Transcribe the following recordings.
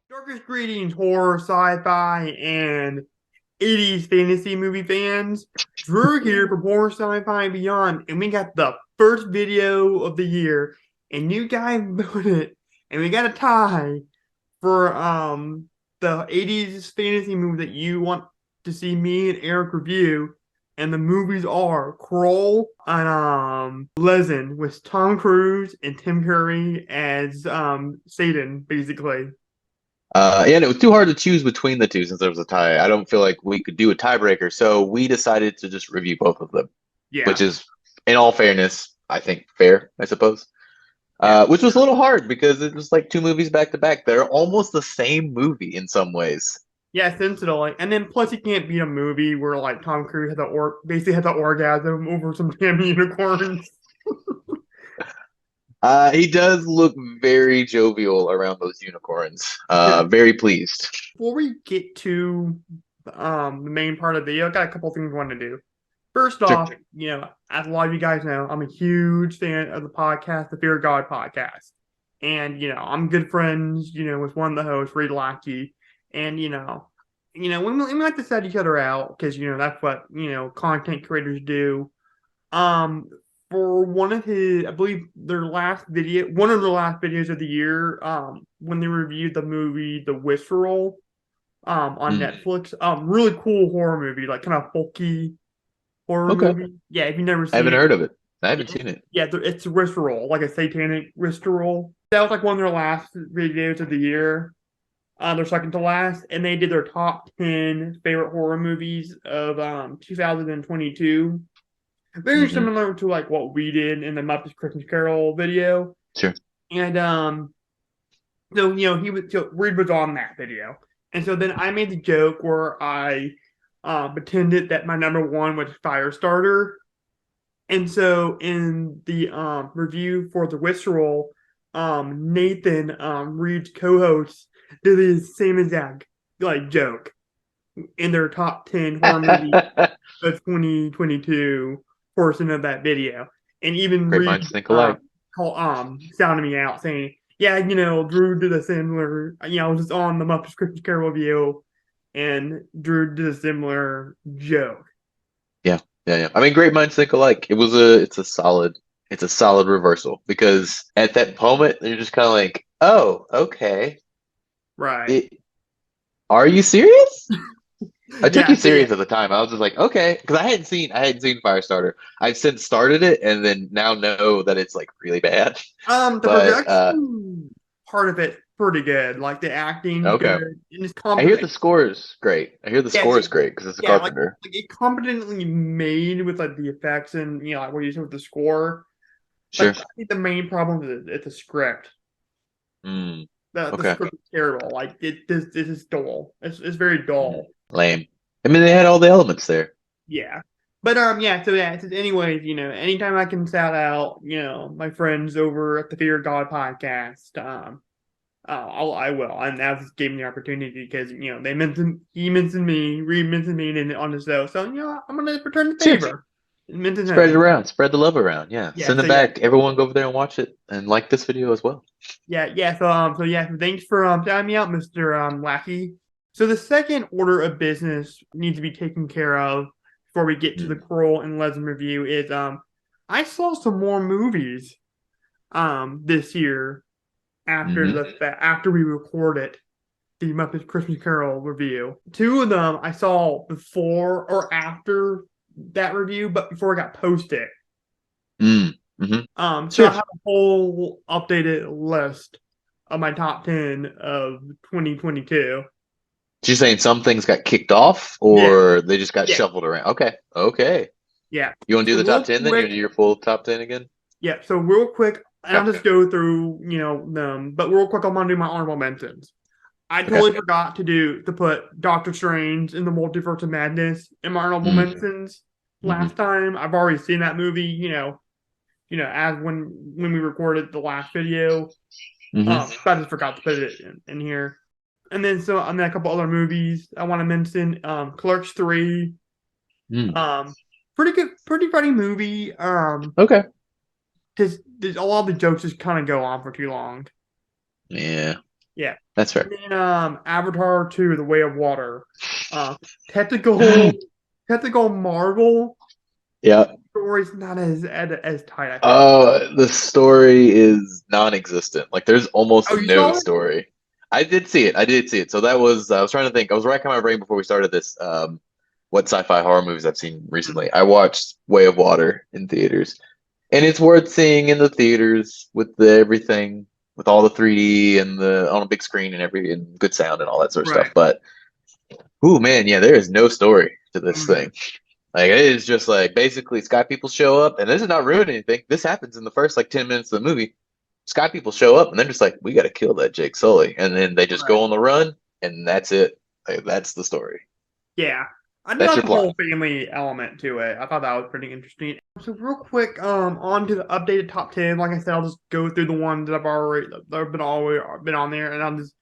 Darkest greetings, horror, sci-fi, and 80s fantasy movie fans. Drew here from Horror, Sci-Fi, and Beyond, and we got the first video of the year, and you guys voted, and we got a tie for the 80s fantasy movie that you want to see me and Eric review, and the movies are Krull and Legend with Tom Cruise and Tim Curry as Satan, basically. And it was too hard to choose between the two since there was a tie. I don't feel like we could do a tiebreaker, so we decided to just review both of them, which Yeah. is, in all fairness, I think fair, I suppose. Which was a little hard because it was like two movies back to back. They're almost the same movie in some ways. Yeah, essentially. And then plus you can't beat a movie where like Tom Cruise basically has an orgasm over some damn unicorns. He does look very jovial around those unicorns. Very pleased. Before we get to the main part of the video, I got a couple things I want to do. First off, as a lot of you guys know, I'm a huge fan of the podcast, the Fear of God podcast. And, I'm good friends, with one of the hosts, Reed Lackey. And, we like to set each other out because, that's what, content creators do. For one of his, I believe one of their last videos of the year, when they reviewed the movie The Visceral, on Netflix, really cool horror movie, like kind of folky horror movie. Yeah, if you've never seen it. I haven't heard of it. I haven't seen it. Yeah, it's Visceral, like a satanic Visceral. That was like one of their last videos of the year, their second to last, and they did their top 10 favorite horror movies of 2022. Very similar to like what we did in the Muppets Christmas Carol video. Sure. And so Reed was on that video, and so then I made the joke where I pretended that my number one was Firestarter, and so in the review for the Visceral, Nathan, Reed's co-host, did the same exact like joke in their top 10 horror movies of 2022 portion of that video, and even Great minds think alike. Sounded me out saying, yeah, Drew did a similar, I was just on the Muppets Christmas Carol review, and Drew did a similar joke. Yeah. I mean, great minds think alike. It's a solid reversal because at that moment you're just kind of like, oh, okay, right. Are you serious? I took you serious at the time. I was just like, okay, because I hadn't seen Firestarter. I've since started it and then now know that it's like really bad. The production part of it pretty good. Like the acting, okay. Good. And it's I hear the score is great. Score is great because it's a Carpenter. Like it competently made with like the effects and like what you said with the score. Sure. Like, I think the main problem is it's a script. The script is terrible. Like this is dull. It's very dull. Lame. I mean, they had all the elements there. Yeah. But anyways, anytime I can shout out, my friends over at the Fear of God podcast, I will. And that just gave me the opportunity because, he mentioned me, Reed mentioned me on the show. So, I'm gonna return the favor. Spread it around, spread the love around. Yeah. Send it back. Everyone go over there and watch it and like this video as well. So thanks for shouting me out, Mr. Lackey. So the second order of business needs to be taken care of before we get to the Krull and Legend review is I saw some more movies this year after we recorded the Muppets Christmas Carol review. Two of them I saw before or after that review, but before it got posted. So I have a whole updated list of my top 10 of 2022. So you're saying some things got kicked off, or they just got shuffled around? Okay. Yeah. You want to do the top 10 then? You want to do your full top 10 again? Yeah. So real quick, and I'll just go through, them. But real quick, I'm gonna do my honorable mentions. I Okay. totally forgot to put Doctor Strange in the Multiverse of Madness in my honorable Mm, mentions mhm, last time. I've already seen that movie, as when we recorded the last video. mhm, I just forgot to put it in here. And then a couple other movies I want to mention. Clerks 3. mm. Um, Pretty good, pretty funny movie. Okay. Just a lot of the jokes just kind of go on for too long. Yeah, Yeah. that's And fair. then Avatar 2, The Way of Water. Uh, technical technical Marvel Yeah. story's not as tight, I think. The story is non-existent. Like there's almost Oh, you no saw it? story. I did see it. I did see it. So that was I was trying to think. I was racking my brain before we started this. What sci-fi horror movies I've seen Mhm. recently. I watched Way of Water in theaters, and it's worth seeing in the theaters with everything, with all the 3D and the on a big screen and and good sound and all that sort of stuff. Right. But oh man, yeah, there is no story to this Mhm. thing. Like it is just like basically sky people show up, and this is not ruining anything. This happens in the first like 10 minutes of the movie. Sky people show up, and they're just like, "We got to kill that Jake Sully," and then they just Right. go on the run, and that's it. Like, that's the story. Yeah. I do That's like your the whole plot. family element to it. I thought that was pretty interesting. So real quick, on to the updated top 10. Like I said, I'll just go through the ones that have been on there, and I'll just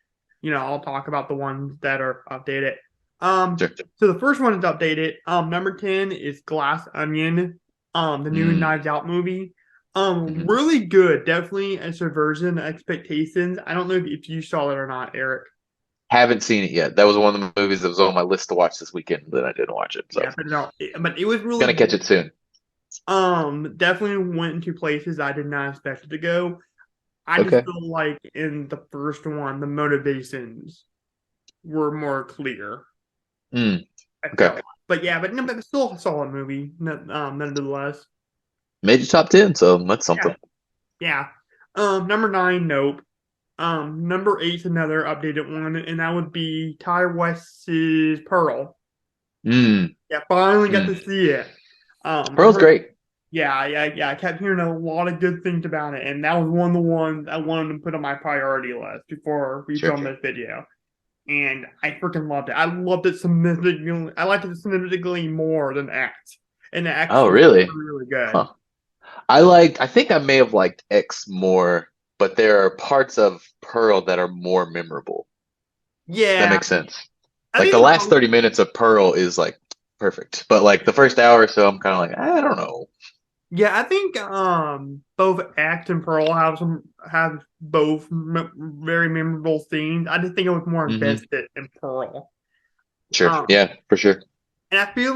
I'll talk about the ones that are updated. Um, Sure. so the first one is updated. Number 10 is Glass Onion, the new Mm, Knives Out movie. mhm. Really good. Definitely a subversion of expectations. I don't know if you saw it or not, Eric. Haven't seen it yet. That was one of the movies that was on my list to watch this weekend, but I didn't watch it. So Yeah, but no, but it was really gonna catch good. it soon. Definitely went into places I did not expect it to go. I just Okay. feel like in the first one, the motivations were more clear. Mm, I okay. felt, but yeah, but no, but it's still a solid movie, nonetheless. Made your top 10, so that's Yeah, something. yeah. Number 9, Nope. Number 8's another updated one, and that would be Ty West's Pearl. Mm, Yeah, finally got mm. to see it. I Pearl's heard. great. Yeah, yeah, yeah. I kept hearing a lot of good things about it, and that was one of the ones I wanted to put on my priority list before we Sure. filmed this video. And I freaking loved it. I loved it significantly. I liked it significantly more than X. And X Oh, was really? really, really good. Huh. I think I may have liked X more, but there are parts of Pearl that are more memorable. That Yeah, makes sense. I Like think the the last most. 30 minutes of Pearl is like perfect, but like the first hour or so, I'm kind of like, I don't know. Yeah, I think both X and Pearl have both very memorable scenes. I just think I was more Hmm. invested in Pearl. Sure. Um, Yeah, for sure. And I feel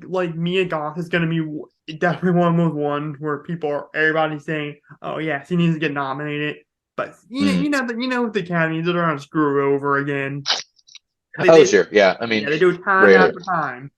like Mia Goth is gonna be definitely one of those ones where everybody's saying, "Oh yeah, she needs to get nominated," but Mm. with the Academy, they're gonna screw over again. They Oh, they sure. Yeah. I mean, yeah, they do it time rare. after time.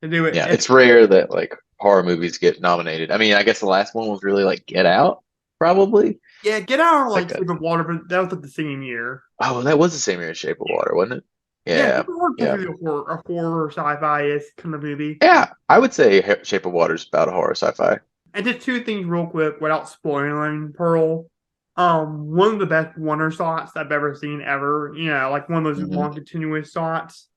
They do it. Yeah, it's rare that like horror movies get nominated. I mean, I guess the last one was really like Get Out, probably. Yeah, Get Out or Like like Shape of Water, but that was like the same year. oh, that was the same year as Shape of Water, wasn't it? Yeah, Shape Yeah. of Water Yeah. technically a horror sci-fi is kind of movie. Yeah, I would say Shape of Water is about a horror sci-fi. And just two things real quick without spoiling Pearl. One of the best wonder shots I've ever seen ever. Like one of those Hmm. long continuous shots.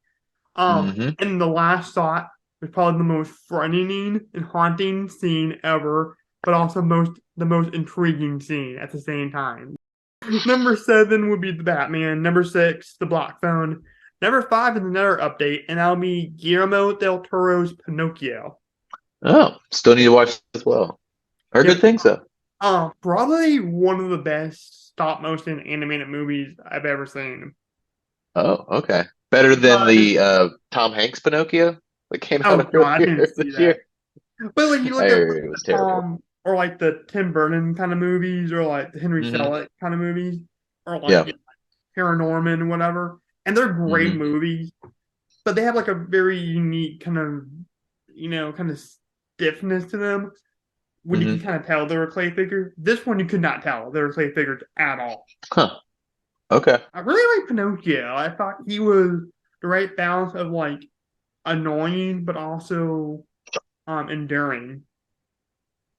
Hmm. And the last shot was probably the most frightening and haunting scene ever, but also the most intriguing scene at the same time. Number 7 would be the Batman. Number 6, the Black Phone. Number 5 is another update, and that'll be Guillermo del Toro's Pinocchio. Oh, still need to watch as well. Heard good Yep. things though. Probably one of the best stop motion animated movies I've ever seen. Oh, okay. Better than Because the Tom Hanks Pinocchio that came oh out god, I didn't earlier see this that. year. But like you I look at heard like it was the terrible. or like the Tim Burton kind of movies, or like the Henry Hmm. Selick kind of movies, or like Yeah. Paranorman or whatever, and they're great Hmm. movies, but they have like a very unique kind of kind of stiffness to them when you Hmm. can kind of tell they're a clay figure. This one you could not tell they're clay figures at all. Huh. Okay. I really like Pinocchio. I thought he was the right balance of like annoying but also enduring.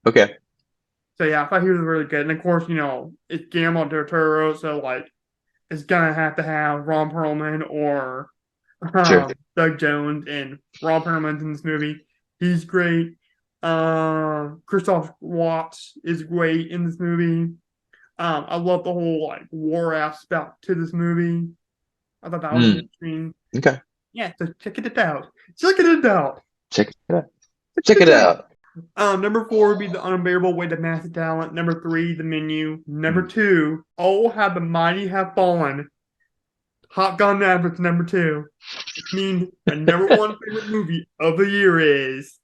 Okay. So yeah, I thought he was really good. And of course, it's Guillermo del Toro, so like it's gonna have to have Ron Perlman or Sure. Doug Jones, and Ron Perlman's in this movie. He's great. Christoph Waltz is great in this movie. I love the whole like war aspect to this movie. I thought that was Mm, interesting. okay. Yeah, so check it out. Check it out. Check it out. Check Check it it out. out. Number four would be The Unbearable Weight of Massive Talent. Number three, The Menu. Number Mm. two, Oh How the Mighty Have Fallen. Top Gun Mavericks, number two. Which means my number one favorite movie of the year is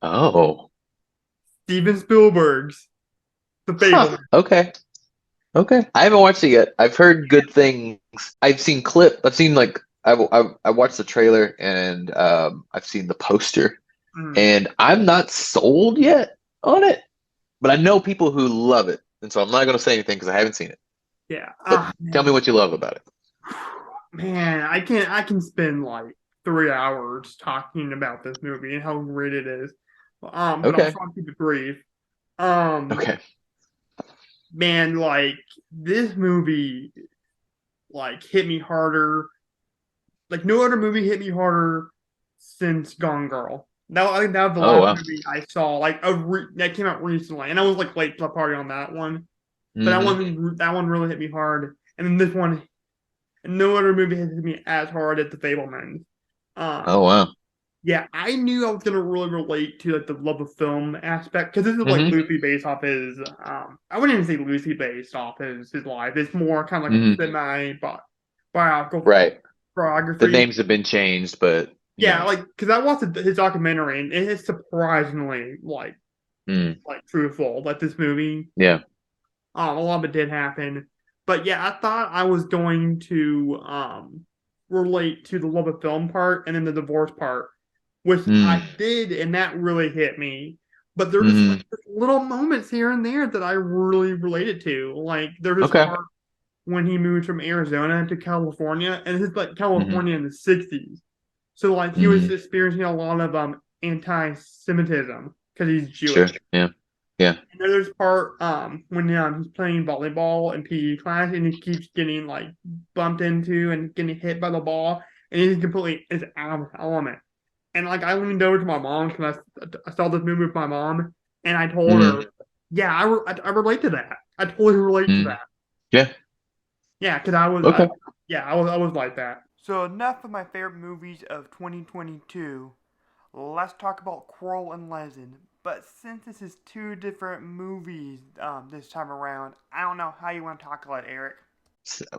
Oh. Steven Spielberg's The Huh. Fableman. Okay. Okay. I haven't watched it yet. I've heard good things. I've seen clip. I've seen like I watched the trailer and I've seen the poster Mm, and I'm not sold yet on it, but I know people who love it, and so I'm not going to say anything because I haven't seen it. yeah. But Ah, tell me man. what you love about it. Man, I can spend like 3 hours talking about this movie and how great it is. But I'll Okay. try to keep it brief. Um, Okay. man, like this movie like hit me harder. Like no other movie hit me harder since Gone Girl. I think that was the Oh last wow. movie I saw like that came out recently, and I was like late to the party on that one. But Hmm. that one really hit me hard, and then this one, and no other movie has hit me as hard as The Fablemans. Oh Um, wow. yeah, I knew I was gonna really relate to like the love of film aspect because this is like Hmm. loosely based off his. I wouldn't even say loosely based off his life. It's more kind of like a Hmm. semi biography. Right. The Biography. names have been changed, but Yeah, like because I watched his documentary and it is surprisingly mm, like truthful that this movie yeah. a lot of it did happen. But yeah, I thought I was going to relate to the love of film part and then the divorce part, which I Mm, did, and that really hit me. But there's like hmm. little moments here and there that I really related to. Like there's this Okay. part when he moved from Arizona to California, and it's like Hmm. California in the '60s. So like he was Hmm. experiencing a lot of anti-Semitism because he's Sure. Jewish. Yeah. Yeah. And then there's part when he's playing volleyball in PE class and he keeps getting like bumped into and getting hit by the ball and he's completely is out of his element. And like I leaned over to my mom because I saw this movie with my mom and I told Hmm. her, yeah, I relate to that. I totally relate to Mm, that. yeah. Yeah, because Okay. I was like that. So enough of my favorite movies of 2022. Let's talk about Krull and Legend. But since this is two different movies this time around, I don't know how you want to tackle it, Eric.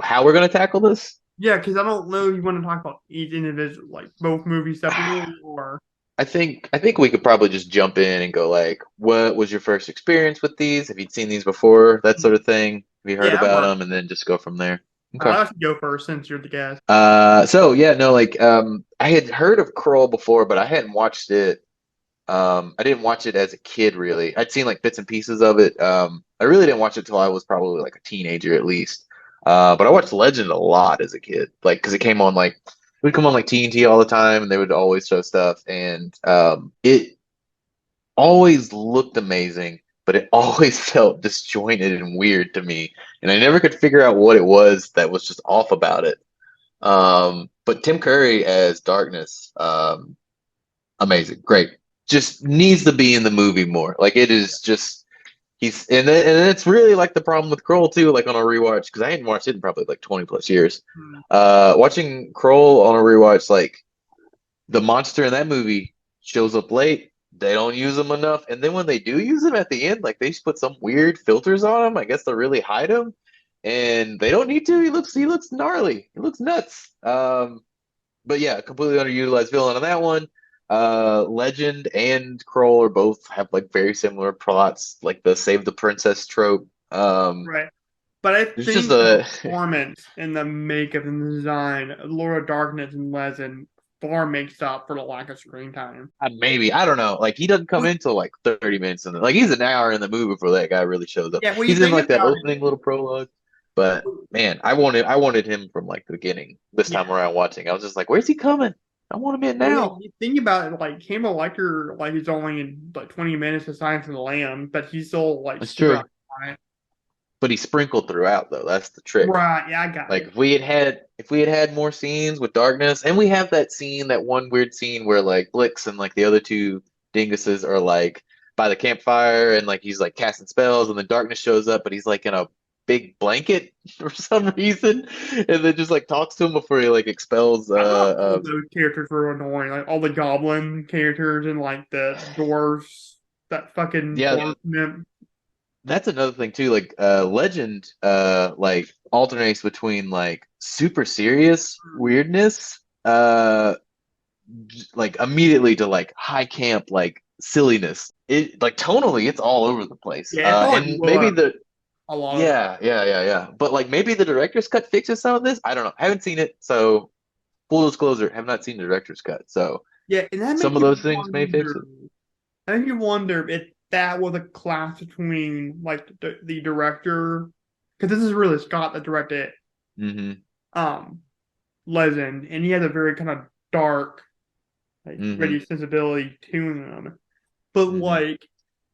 How we're gonna tackle this? Yeah, because I don't know if you want to talk about each individual, like both movies separately, or I think we could probably just jump in and go like, what was your first experience with these? Have you seen these before? That sort of thing. Have you heard yeah, that about works. them? And then just go from there. Okay. I'll let you go first since you're the guest. So yeah, no, like, I had heard of Krull before, but I hadn't watched it. I didn't watch it as a kid, really. I'd seen like bits and pieces of it. I really didn't watch it till I was probably like a teenager at least. But I watched Legend a lot as a kid, like because it would come on like TNT all the time, and they would always show stuff, and it always looked amazing, but it always felt disjointed and weird to me, and I never could figure out what it was that was just off about it. But Tim Curry as Darkness, amazing, great. Just needs to be in the movie more. Like it is just and it's really like the problem with Kroll too. Like on a rewatch because I hadn't watched it in probably like 20 plus years. Hmm. Watching Kroll on a rewatch, like the monster in that movie shows up late. They don't use him enough, and then when they do use him at the end, like they just put some weird filters on him. I guess to really hide him, and they don't need to. He looks gnarly. He looks nuts. But yeah, completely underutilized villain on that one. Legend and Kroll are both have like very similar plots, like the save the princess trope. Right. But I There's just think the a performance and the makeup and the design of Lord of Darkness and Legend far makes up for the lack of screen time. maybe I don't know. Like he doesn't come Well, in till like 30 minutes in like he's an hour in the movie before that guy really shows up. yeah, when you He's in think like that about opening little prologue, but it, man, I wanted him from like the beginning this yeah, time around watching. I was just like, where's he coming? I want him in Well, yeah, now. you think about it, like Hannibal Lecter, like he's only in like 20 minutes of Silence of the Lamb, but he's still like That's super true. iconic. But he's sprinkled throughout though. That's the trick. Right, yeah, I got Like it. if we had had more scenes with darkness, and we have that scene, that one weird scene where like Blix and like the other two dinguses are like by the campfire, and like he's like casting spells, and then darkness shows up, but he's like in a big blanket for some reason, and then just like talks to him before he like expels. I thought all those characters were annoying, like all the goblin characters and like the dwarfs, that fucking Yeah, forest nymph. that's another thing too. Like Legend like alternates between like super serious weirdness like immediately to like high camp like silliness. It like tonally it's all over the place. Yeah, it's all like And maybe Willow, the a lot of it. yeah. But like maybe the director's cut fixes some of this. I don't know. Haven't seen it, so full disclosure, have not seen the director's cut. So Yeah, and that some makes of you those things may fix wonder. it. I think you wonder if that was a clash between like the director, because this is really Scott that directed Mm-hmm. um Legend, and he has a very kind of dark, like Mm-hmm. ready sensibility to him. But Mm-hmm. like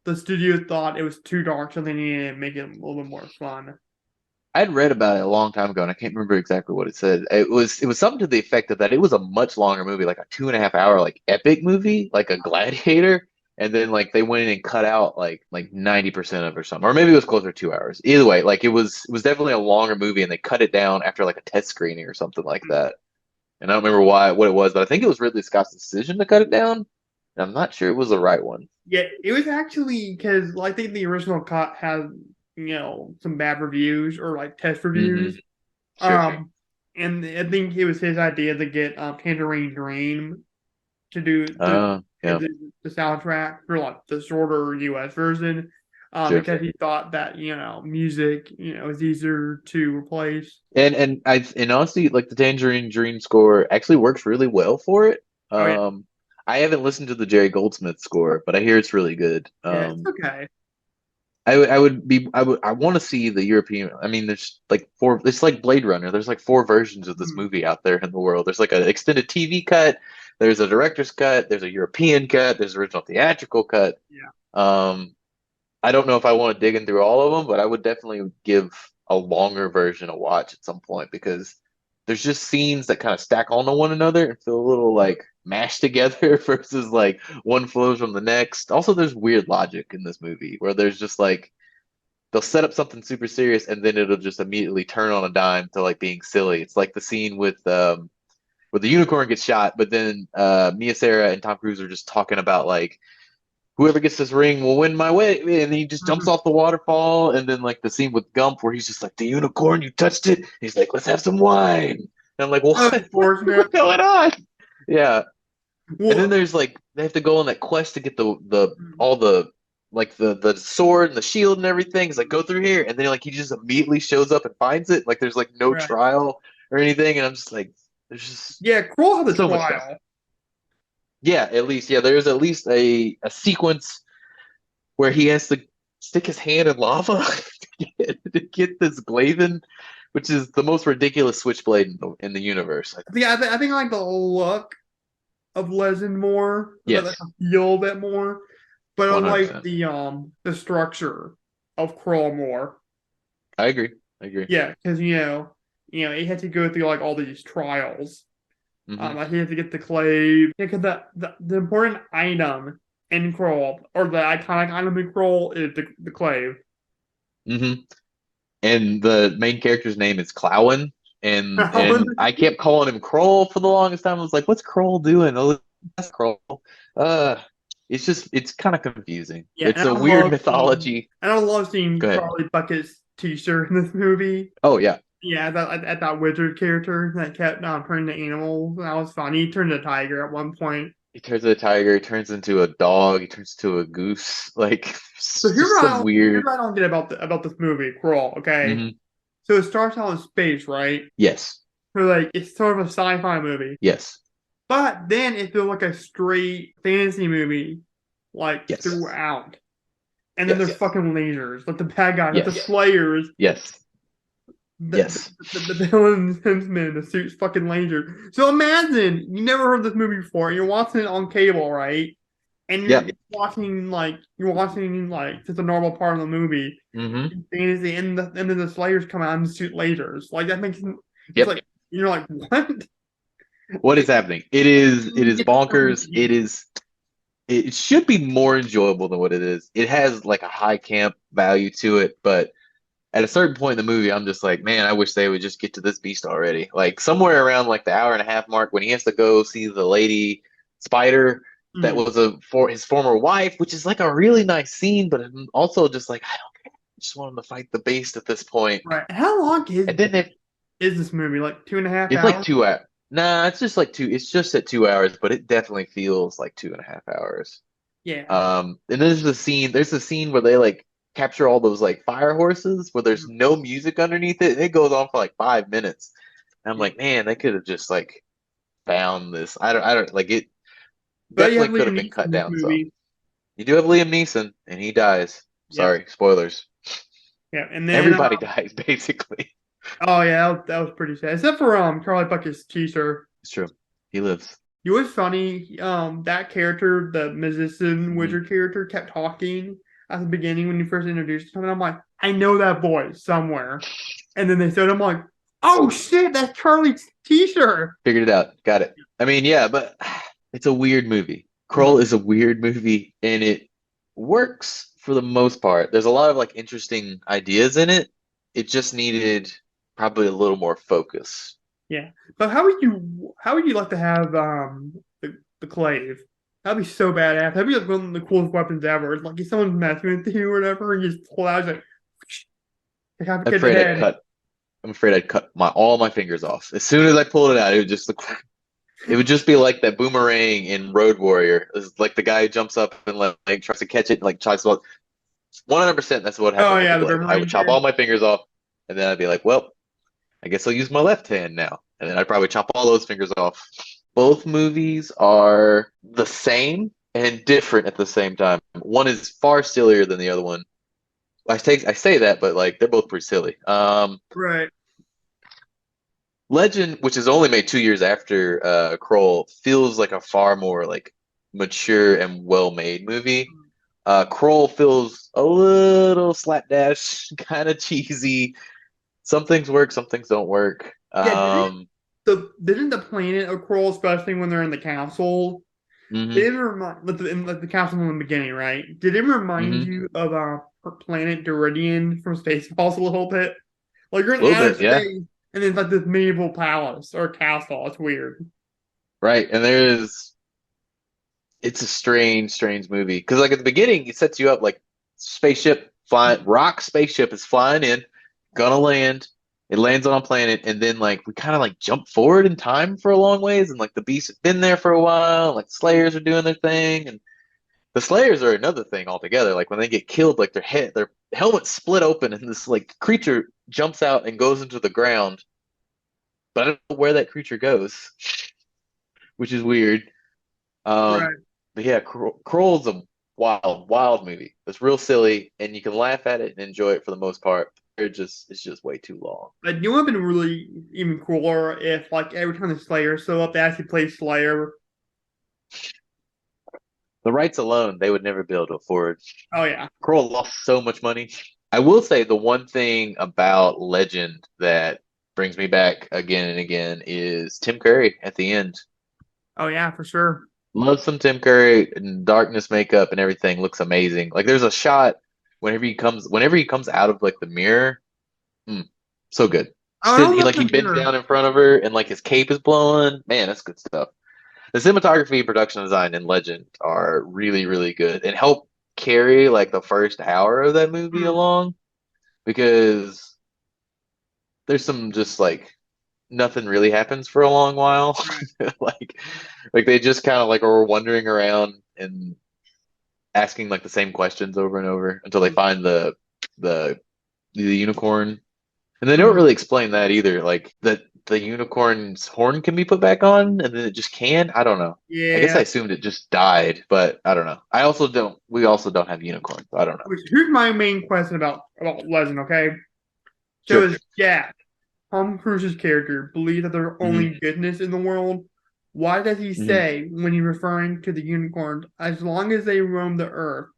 the studio thought it was too dark, so they needed to make it a little bit more fun. I'd read about it a long time ago, and I can't remember exactly what it said. It was something to the effect of that it was a much longer movie, like a 2.5 hour like epic movie, like a Gladiator, and then like they went in and cut out like 90% of it or something, or maybe it was closer to 2 hours. Either way, like it was definitely a longer movie, and they cut it down after like a test screening or something like that. And I don't remember what it was, but I think it was Ridley Scott's decision to cut it down. And I'm not sure it was the right one. Yeah, it was actually because I think the original cut had some bad reviews or like test Hmm. reviews. Sure. Um, and I think it was his idea to get Tangerine Dream to do Yeah, the soundtrack for like the shorter U.S. version, sure. because he thought that music is easier to replace. And honestly, like the Tangerine Dream score actually works really well for it. Oh yeah, Um, I haven't listened to the Jerry Goldsmith score, but I hear it's really good. yeah, it's okay. I want to see the European. I mean, there's like four. It's like Blade Runner. There's like four versions of this Hmm. movie out there in the world. There's like an extended TV cut. There's a director's cut. There's a European cut. There's original theatrical cut. Yeah. Um, I don't know if I want to dig in through all of them, but I would definitely give a longer version a watch at some point because there's just scenes that kind of stack onto one another and feel a little like mashed together versus like one flows from the next. Also, there's weird logic in this movie where there's just like they'll set up something super serious and then it'll just immediately turn on a dime to like being silly. It's like the scene with where the unicorn gets shot, but then Mia Sarah and Tom Cruise are just talking about like whoever gets this ring will win my way. And he just jumps Mhm. off the waterfall. And then like the scene with Gump where he's just like, the unicorn, you touched it. He's like, let's have some wine. And I'm like, what's Unfortunate. going on? Yeah. And then Well, there's like they have to go on that quest to get the all the like the sword and the shield and everything. He's like, go through here. And then like he just immediately shows up and finds it. Like there's like no right. trial or anything. And I'm just like, there's just Yeah, Krull had a so much stuff. trial. Yeah, at least yeah, there's at least a sequence where he has to stick his hand in lava to get this Glaven, which is the most ridiculous switchblade in the universe. I think I like the look of Legend more, but I Yes, feel a bit more. But I like 100%. the structure of Krull more. I agree. I agree. Yeah, because he had to go through like all these trials. Hmm. Like he had to get the clave. Yeah, because the important item in Krull, or the iconic item in Krull, is the clave. Hmm. And the main character's name is Clowen, and I kept calling him Kroll for the longest time. I was like, "What's Kroll doing?" Oh, that's Kroll. Uh, it's kind of confusing. Yeah, It's a weird mythology. and I love seeing Go ahead. Charlie Bucket's t-shirt in this movie. Oh yeah, Yeah, at that wizard character that kept turning to animals. That was fun. He turned to a tiger at one point. he turns into a tiger, he turns into a dog, he turns into a goose. Like So it's just some here's weird. what I don't get about this movie, Crawl. Okay, Hmm. so it starts out in space, right? Yes, So like it's sort of a sci-fi movie, yes, but then it feels like a straight fantasy movie, like yes, throughout. And then there's yes, fucking lasers, like the bad guys, like the yes, Slayers. yes. Yes. the villain Huntsman, the suit's fucking laser. So imagine you never heard this movie before, and you're watching it on cable, right? And Yep. you're watching like just a normal part of the movie. Hmm. And it's the end, and then the Slayers come out and shoot lasers. Like that makes it's Yep. like you're like what? What is happening? It is bonkers. It should be more enjoyable than what it is. It has like a high camp value to it, but at a certain point in the movie, I'm just like, man, I wish they would just get to this beast already. Like somewhere around like the hour and a half mark when he has to go see the lady spider that Mm, was for his former wife, which is like a really nice scene, but I'm also just like, I don't care. I just want him to fight the beast at this point. right. How long And then is this movie? Like 2.5 it's like hours? 2 hours. Nah, it's just like two. It's just at 2 hours, but it definitely feels like 2.5 hours. Yeah. And there's the scene. There's a scene where they like capture all those like fire horses where there's Mm, no music underneath it. And it goes on for like 5 minutes. And I'm yeah. like, man, they could have just like found this. I don't like it. But you have Definitely could Liam have been Neeson in cut this down some. movie. You do have Liam Neeson, and he dies. Yep. Sorry, spoilers. Yeah. And then Everybody dies basically. oh yeah, that was pretty sad. Except for Charlie Bucket's teacher. It's true. He lives. It was funny. That character, the musician Hmm. wizard character, kept talking at the beginning when you first introduced him, and I'm like, I know that voice somewhere. And then they said, I'm like, oh shit, that's Charlie's teacher. Figured it out. Got it. I mean, yeah, but it's a weird movie. Mhm. Krull is a weird movie, and it works for the most part. There's a lot of like interesting ideas in it. It just needed probably a little more focus. Yeah, but how would you like to have the clave? That'd be so badass. That'd be like one of the coolest weapons ever. It's like if someone's messing with you or whatever, and you just pull out like have I'm get the afraid I'd head. cut. I'm afraid I'd cut my all my fingers off as soon as I pulled it out. It would just look. It would just be like that boomerang in Road Warrior. It's like the guy who jumps up and like tries to catch it and like tries to. 100%. That's what Oh happened with the yeah, the glaive. I boomerang would chop thing. all my fingers off, and then I'd be like, well, I guess I'll use my left hand now. And then I'd probably chop all those fingers off. Both movies are the same and different at the same time. One is far sillier than the other one. I say that, but like they're both pretty silly. Right. Legend, which is only made 2 years after Krull, feels like a far more like mature and well-made movie. Krull feels a little slapdash, kind of cheesy. Some things work, some things don't work. Yeah, didn't the planet of Krull, especially when they're in the council, Hmm. did it remind like the council in the beginning, right? Did it remind Hmm. you of planet Doridian from Spaceballs a little bit? Like you're A in little outer bit, yeah. space, and it's like this medieval palace or castle. It's weird. Right. And it's a strange, strange movie. Because like at the beginning, it sets you up like spaceship flying, rock spaceship is flying in, gonna land. It lands on a planet, and then like we kind of like jump forward in time for a long ways, and like the beast has been there for a while, like the Slayers are doing their thing, and the Slayers are another thing altogether. Like when they get killed, like their helmets split open, and this like creature jumps out and goes into the ground. But I don't know where that creature goes, which is weird. Um, Right. but yeah, Krull's a wild, wild movie. It's real silly, and you can laugh at it and enjoy it for the most part. It's just way too long. Like, you would have been really even cooler if, like, every time the Slayer show up, they actually play Slayer. The rights alone, they would never be able to afford. Oh yeah. Krull lost so much money. I will say the one thing about Legend that brings me back again and again is Tim Curry at the end. Oh yeah, for sure. Love some Tim Curry and darkness makeup and everything looks amazing. Like there's a shot whenever he comes out of like the mirror, mm, so good. Oh, I don't He love like the he bends mirror. down in front of her and like his cape is blowing. Man, that's good stuff. The cinematography, production design, and Legend are really, really good and help carry like the first hour of that movie Hmm. along because there's some just like nothing really happens for a long while. Right. like like they just kind of like are wandering around and asking like the same questions over and over until they find the the unicorn. And they don't Mhm. really explain that either. Like that the unicorn's horn can be put back on and then it just can. I don't know. I guess I Yeah. assumed it just died, but I don't know. We also don't have unicorns. So I don't know. Here's my main question about Legend. Okay, so Sure. is Jack. Tom Cruise's character believes that there's Hmm. only goodness in the world, why does he Hmm. say, when he's referring to the unicorns, as long as they roam the earth,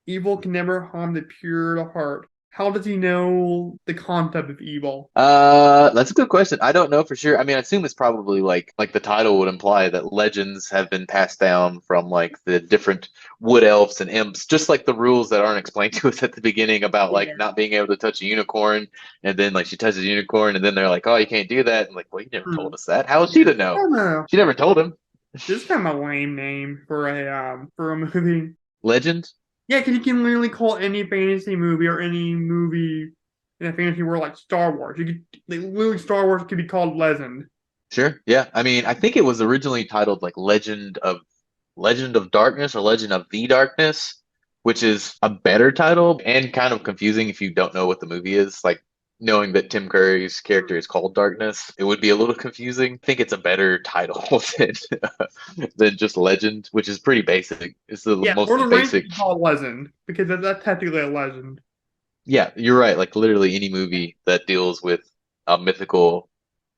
evil can never harm the pure of heart? How does he know the concept of evil? That's a good question. I don't know for sure. I mean, I assume it's probably like the title would imply that legends have been passed down from like the different wood elves and imps, just like the rules that aren't explained to us at the beginning about like Yeah. not being able to touch a unicorn, and then like she touches a unicorn, and then they're like, "Oh, you can't do that." And like, well, you never Hmm. told us that. How was she Yeah. to I know? don't know. She never told him. This is kind of a lame name for a movie. Legend? Yeah, because you can literally call any fantasy movie or any movie in a fantasy world like Star Wars. You could like, literally Star Wars could be called Legend. Sure. Yeah. I mean, I think it was originally titled like Legend of Darkness or Legend of the Darkness, which is a better title and kind of confusing if you don't know what the movie is. Like knowing that Tim Curry's character is called Darkness, it would be a little confusing. I think it's a better title than just Legend, which is pretty basic. It's the Yeah, most Lord of the Rings could basic. be called Legend because that's technically a legend. Yeah, you're right. Like literally any movie that deals with a mythical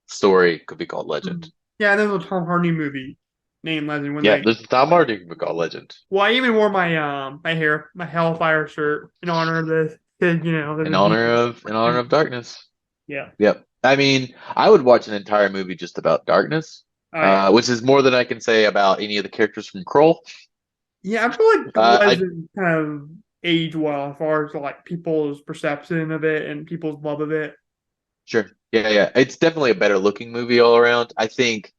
story could be called Legend. Mhm. Yeah, there's a Tom Hardy movie named Legend when Yeah, they. there's Tom Hardy could be called Legend. Well, I even wore my Hellfire shirt in honor of this because there's a deep. In honor of darkness. Yeah. Yep. I mean, I would watch an entire movie just about darkness, Oh yeah. which is more than I can say about any of the characters from Krull. Yeah, I feel like I Legend kind of aged well as far as like people's perception of it and people's love of it. Sure. Yeah, yeah. It's definitely a better looking movie all around. I think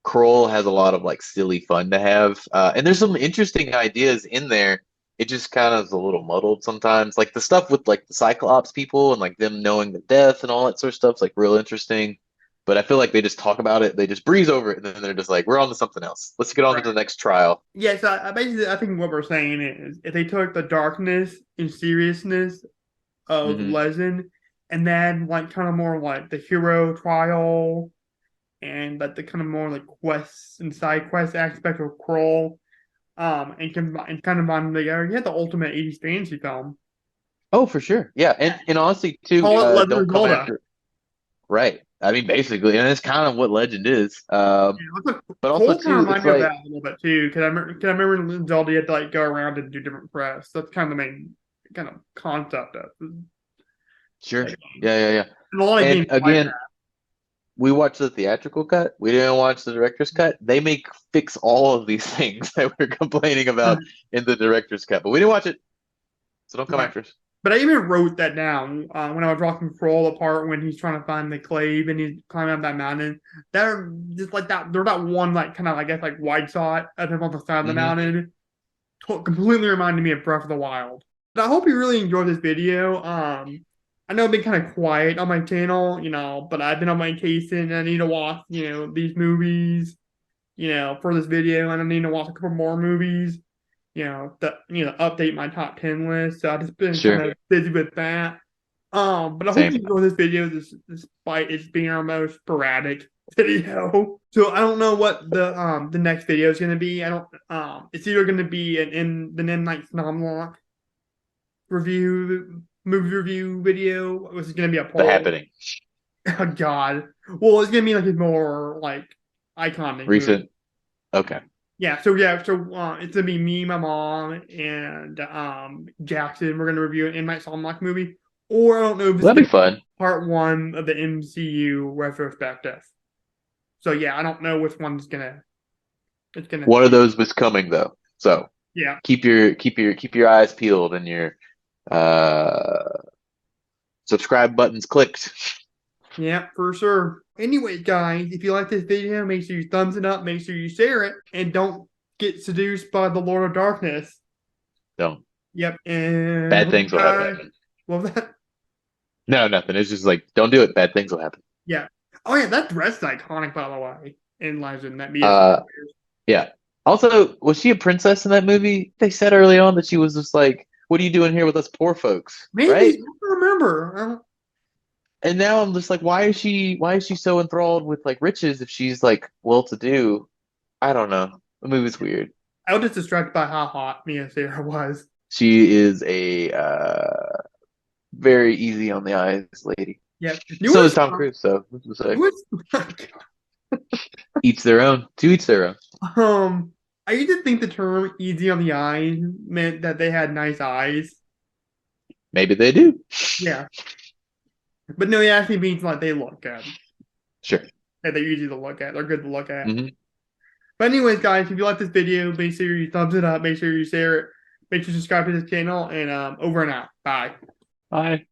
Krull has a lot of like silly fun to have, and there's some interesting ideas in there. It just kind of is a little muddled sometimes. Like the stuff with like the Cyclops people and like them knowing the death and all that sort of stuff's like real interesting. But I feel like they just talk about it, they just breeze over it, and then they're just like, "We're on to something else. Let's get on to Right. the next trial." Yeah, so I basically I think what we're saying is if they took the darkness and seriousness of Hmm. Legend and then like kind of more like the hero trial and like the kind of more like quests and side quest aspect of Krull, and kind of on together, you had the ultimate 80s fantasy film. Oh, for sure. Yeah, Yeah. and honestly too, Call it Legend don't of come Zelda. after. Right. I mean, basically, and it's kind of what Legend is. Yeah, But also Cole kind of too, reminded it's me of like that a little bit too, because I remember in Zelda you had to like go around and do different quests. That's kind of the main kind of concept of sure. it. Yeah, yeah, yeah. And a lot of And games like again, we watched the theatrical cut. We didn't watch the director's cut. They make fix all of these things that we're complaining about that. in the director's cut, but we didn't watch it, so don't come Right. after us. But I even wrote that down when I was walking Kroll apart when he's trying to find the clave and he's climbing up that mountain. That just like that, there's that one like kind of I guess like wide shot of him on the side of the Hmm. mountain. Completely reminded me of Breath of the Wild. But I hope you really enjoyed this video. I know I've been kind of quiet on my channel, but I've been on vacation and I need to watch, these movies, for this video, and I need to watch a couple more movies, update my top 10 list. So I've just been kind Sure. of busy with that. But I hope Same. you enjoy this video, despite it being our most sporadic video. So I don't know what the next video is gonna be. I don't it's either gonna be the M Night Shyamalan movie review video, or is it gonna be a The poll? Happening. Oh God. Well, it's gonna be like a more like iconic movie. Recent. Okay. Yeah, so it's gonna be me, my mom, and Jackson. We're gonna review an M Night Shyamalan movie, or I don't know if this is That'd gonna be fun. part one of the MCU retrospective. So yeah, I don't know which one's gonna it's gonna One of be. those was coming though, so Yeah, keep your eyes peeled and your uh subscribe buttons clicked. yeah, for sure. Anyway, guys, if you like this video, make sure you thumbs it up, make sure you share it, and don't get seduced by the Lord of Darkness. Don't. Yep, and Bad things will happen. well that No, nothing. It's just like don't do it. Bad things will happen. yeah. Oh yeah, that dress is iconic by the way in Legend that Mia Uh, yeah. Also, was she a princess in that movie? They said early on that she was just like, "What are you doing here with us poor folks?" maybe I Right? don't remember. And now I'm just like, why is she so enthralled with like riches if she's like well to do? I don't know. The movie's weird. I was just distracted by how hot Mia Sarah was. She is a very easy on the eyes lady. Yeah. You So is was Tom Cruise. So what's to say? was Each their own. To each their own. I used to think the term easy on the eyes meant that they had nice eyes. Maybe they do. Yeah. But no, it actually means like they look good. Sure. And they're easy to look at. They're good to look at. Hmm. But anyways, guys, if you like this video, make sure you thumbs it up, make sure you share it, make sure you subscribe to this channel, and over and out. Bye. Bye.